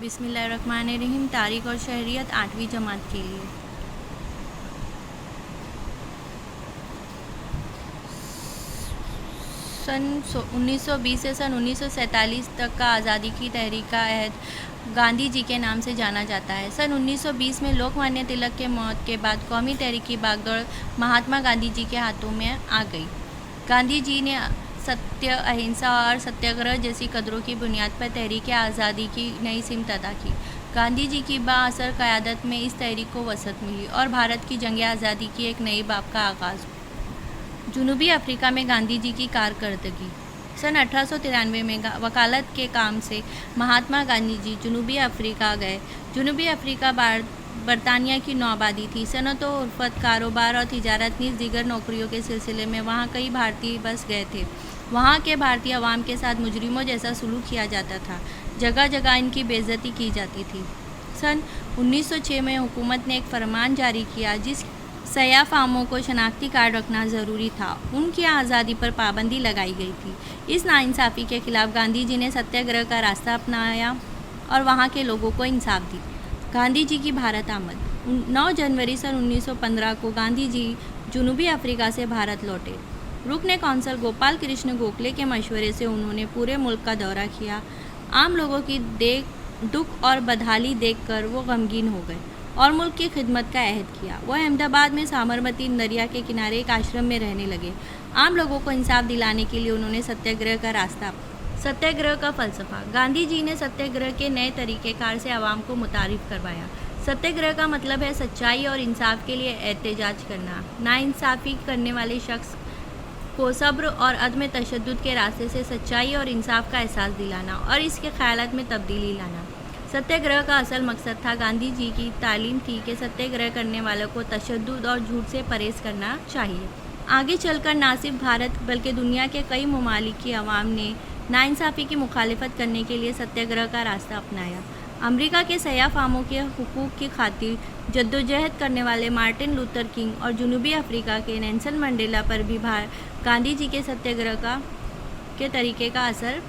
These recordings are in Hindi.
बिस्मिल्लाहिर्रहमानिर्रहीम। तारीख और शहरियत 8वीं जमात के लिए। सन 1920 से सन 1947 तक का आज़ादी की तहरीक का अहद गांधी जी के नाम से जाना जाता है। सन 1920 में लोकमान्य तिलक के मौत के बाद कौमी तहरीक की बागडोर महात्मा गांधी जी के हाथों में आ गई। गांधी जी ने सत्य, अहिंसा और सत्याग्रह जैसी कदरों की बुनियाद पर तहरीक आज़ादी की नई सिमत अदा की। गांधी जी की बाअसर क़यादत में इस तहरीक को वसअत मिली और भारत की जंग आज़ादी की एक नई बाब का आगाज़। जनूबी अफ्रीका में गांधी जी की कारकर्दगी। सन 1893 में वकालत के काम से महात्मा गांधी जी जनूबी अफ्रीका गए। जनूबी अफ्रीका बरतानिया की नौआबादी थी। सनअत व उर्फत, कारोबार और तिजारत नीज़ दीगर नौकरियों के सिलसिले में वहाँ कई भारतीय बस गए थे। वहाँ के भारतीय अवाम के साथ मुजरिमों जैसा सलूक किया जाता था। जगह जगह इनकी बेइज्जती की जाती थी। सन 1906 में हुकूमत ने एक फरमान जारी किया जिस सयाह फार्मों को शनाख्ती कार्ड रखना ज़रूरी था। उनकी आज़ादी पर पाबंदी लगाई गई थी। इस नाइंसाफ़ी के खिलाफ गांधी जी ने सत्याग्रह का रास्ता अपनाया और वहाँ के लोगों को इंसाफ दी। गांधी जी की भारत आमद। 9 जनवरी सन 1915 को गांधी जी जनूबी अफ्रीका से भारत लौटे। रुकने कौंसल गोपाल कृष्ण गोखले के मशवरे से उन्होंने पूरे मुल्क का दौरा किया। आम लोगों की दुख और बदहाली देखकर वो गमगीन हो गए और मुल्क की खिदमत का अहद किया। वह अहमदाबाद में साबरमती दरिया के किनारे एक आश्रम में रहने लगे। आम लोगों को इंसाफ दिलाने के लिए उन्होंने सत्याग्रह का रास्ता अपनाया। सत्याग्रह का फ़लसफ़ा। गांधी जी ने सत्याग्रह के नए तरीक़ेकार से आवाम को मुतारिफ़ करवाया। सत्याग्रह का मतलब है सच्चाई और इंसाफ के लिए एहतजाज करना। नाइंसाफ़ी करने वाले शख्स को सब्र और अदम तशद्दुद के रास्ते से सच्चाई और इंसाफ का एहसास दिलाना और इसके ख़यालात में तब्दीली लाना। सत्याग्रह का असल मकसद था। गांधी जी की तालीम थी कि सत्याग्रह करने वालों को तशद्दुद और झूठ से परहेज़ करना चाहिए। आगे चलकर ना सिर्फ भारत बल्कि दुनिया के कई ममालिक की आवाम ने नाइंसाफ़ी की मुखालिफत करने के लिए सत्याग्रह का रास्ता अपनाया। अमेरिका के सयाह फार्मों के हुकूक की खातिर जद्दोजहद करने वाले मार्टिन लूथर किंग और जनूबी अफ्रीका के नेल्सन मंडेला पर भी गांधी जी के सत्याग्रह के तरीके का असर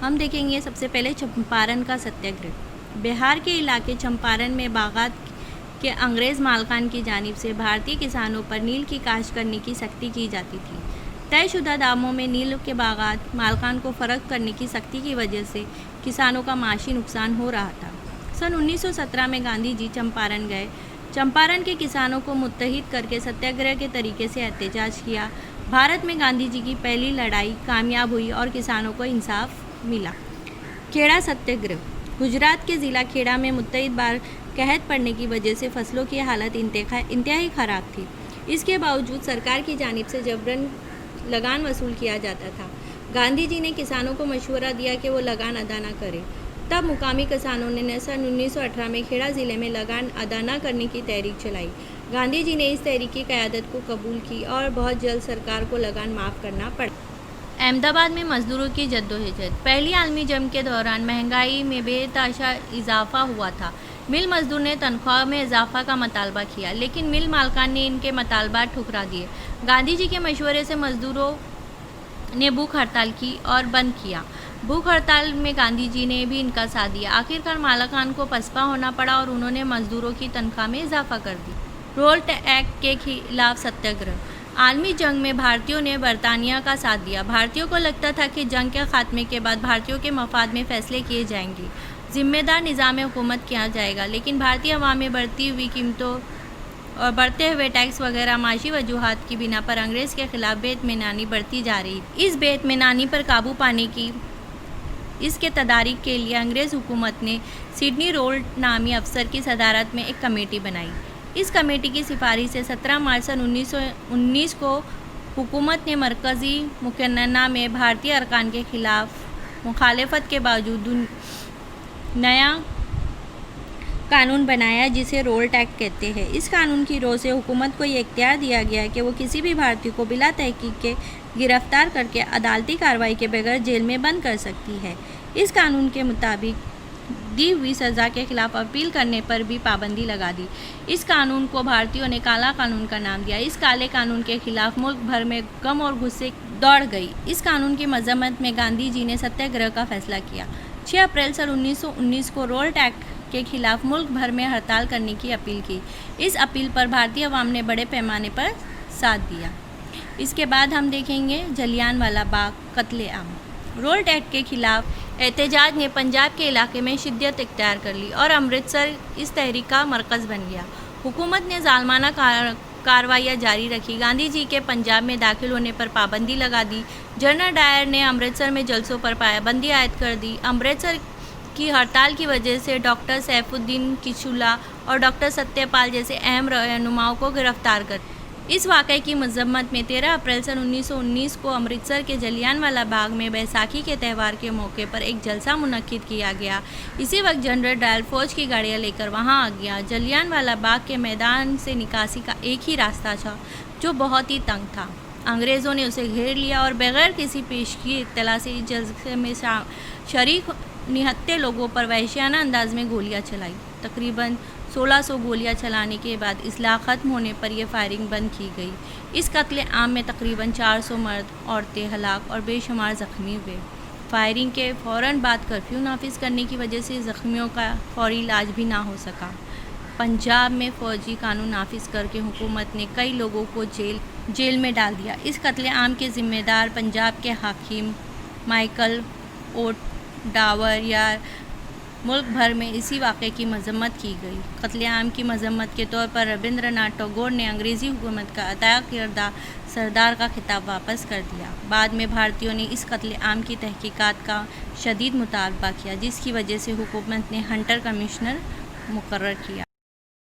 हम देखेंगे। सबसे पहले चंपारण का सत्याग्रह। बिहार के इलाके चंपारण में बागात के अंग्रेज़ मालकान की जानिब से भारतीय किसानों पर नील की काश्त करने की सख्ती की जाती थी। तयशुदा दामों में नील के बागात मालकान को फ़र्क करने की सख्ती की वजह से किसानों का माशी नुकसान हो रहा था। सन 1917 में गांधी जी चंपारण गए। चंपारण के किसानों को मुत्तहिद करके सत्याग्रह के तरीके से एहतजाज किया। भारत में गांधी जी की पहली लड़ाई कामयाब हुई और किसानों को इंसाफ मिला। खेड़ा सत्याग्रह। गुजरात के ज़िला खेड़ा में मुत्तहिद बार कहत पड़ने की वजह से फसलों की हालत इंतहाई ख़राब थी। इसके बावजूद सरकार की जानिब से जबरन लगान वसूल किया जाता था। गांधी जी ने किसानों को मशवरा दिया कि वो लगान अदा न करें। तब मुकामी किसानों ने सन 1918 में खेड़ा ज़िले में लगान अदा न करने की तहरीक चलाई। गांधी जी ने इस तहरीक की क़यादत को कबूल की और बहुत जल्द सरकार को लगान माफ़ करना पड़ा। अहमदाबाद में मज़दूरों की जद्दोजहद। पहली आलमी जंग के दौरान महंगाई में बेतहाशा इजाफा हुआ था। मिल मज़दूर ने तनख्वाह में इजाफा का मतालबा किया, लेकिन मिल मालकान ने इनके मतालबात ठुकरा दिए। गांधी जी के मशवरे से मज़दूरों ने भूख हड़ताल की और बंद किया। भूख हड़ताल में गांधी जी ने भी इनका साथ दिया। आखिरकार मालकान को पसपा होना पड़ा और उन्होंने मज़दूरों की तनख्वाह में इजाफा कर दी। रोल्ट एक्ट के खिलाफ सत्याग्रह। आलमी जंग में भारतीयों ने बरतानिया का साथ दिया। भारतीयों को लगता था कि जंग के खात्मे के बाद भारतीयों के मफाद में फ़ैसले किए जाएंगे, ज़िम्मेदार निज़ाम हुकूमत किया जाएगा। लेकिन भारतीय अवाम में बढ़ती हुई कीमतों और बढ़ते हुए टैक्स वगैरह माशी वजूहात की बिना पर अंग्रेज़ के ख़िलाफ़ बेइत्मीनानी बढ़ती जा रही। इस बेइत्मीनानी पर काबू पाने की इसके तदारीक के लिए अंग्रेज़ हुकूमत ने सिडनी रोल्ट नामी अफसर की सदारत में एक कमेटी बनाई। इस कमेटी की सिफारिश से 17 मार्च सन 1919 को हुकूमत ने मरकज़ी मुकन्नना में भारतीय अरकान के ख़िलाफ़ मुखालफत के बावजूद नया कानून बनाया जिसे रोल्ट एक्ट कहते हैं। इस कानून की रोह से हुकूमत को ये इख्तियार दिया गया कि वो किसी भी भारतीय को बिला तहकीक के गिरफ्तार करके अदालती कार्रवाई के बगैर जेल में बंद कर सकती है। इस कानून के मुताबिक दी हुई सज़ा के खिलाफ अपील करने पर भी पाबंदी लगा दी। इस कानून को भारतीयों ने काला कानून का नाम दिया। इस काले कानून के खिलाफ मुल्क भर में गम और गुस्से दौड़ गई। इस कानून की मजम्मत में गांधी जी ने सत्याग्रह का फैसला किया। 6 अप्रैल सन 1919 को रोल्ट एक्ट के खिलाफ मुल्क भर में हड़ताल करने की अपील की। इस अपील पर भारतीय अवाम ने बड़े पैमाने पर साथ दिया। इसके बाद हम देखेंगे जलियांवाला बाग कत्लेआम। रोल्ट एक्ट के खिलाफ एहतजाज ने पंजाब के इलाके में शिद्दत इख्तियार कर ली और अमृतसर इस तहरीक का मरकज़ बन गया। हुकूमत ने ज़ालमाना कार्रवाइयाँ जारी रखी। गांधी जी के पंजाब में दाखिल होने पर पाबंदी लगा दी। जनरल डायर ने अमृतसर में जलसों पर पाबंदी आयद कर दी। अमृतसर की हड़ताल की वजह से डॉक्टर सैफुद्दीन किचलुआ और डॉक्टर सत्यपाल जैसे अहम रहनुमाओं को गिरफ्तार कर। इस वाक़े की मज़म्मत में 13 अप्रैल सन 1919 को अमृतसर के जलियांवाला बाग में बैसाखी के त्यौहार के मौके पर एक जलसा मुनक्किद किया गया। इसी वक्त जनरल डायर फौज की गाड़ियाँ लेकर वहां आ गया। जलियांवाला बाग के मैदान से निकासी का एक ही रास्ता था जो बहुत ही तंग था। अंग्रेज़ों ने उसे घेर लिया और बगैर किसी पेशगी इत्तला से इस जलसे में शरीक निहत्थे लोगों पर वहशियाना अंदाज में गोलियां चलाई। तकरीबन 1600 गोलियां चलाने के बाद इस्लाह ख़त्म होने पर यह फायरिंग बंद की गई। इस कत्ले आम में तकरीबन 400 मर्द, औरतें हलाक और बेशुमार ज़ख्मी हुए। फायरिंग के फ़ौरन बाद कर्फ्यू नाफिज करने की वजह से ज़ख्मियों का फौरी इलाज भी ना हो सका। पंजाब में फ़ौजी कानून नाफिज करके हुकूमत ने कई लोगों को जेल में डाल दिया। इस कत्ले आम के ज़िम्मेदार पंजाब के हाकिम माइकल ओडावर या मुल्क भर में इसी वाक़े की मज़म्मत की गई। कत्लेआम की मज़म्मत के तौर पर रविंद्रनाथ टैगोर ने अंग्रेज़ी हुकूमत का अता किरदा सरदार का खिताब वापस कर दिया। बाद में भारतीयों ने इस कत्लेआम की तहकीकात का शदीद मुतालबा किया, जिसकी वजह से हुकूमत ने हंटर कमिश्नर मुकर्रर किया।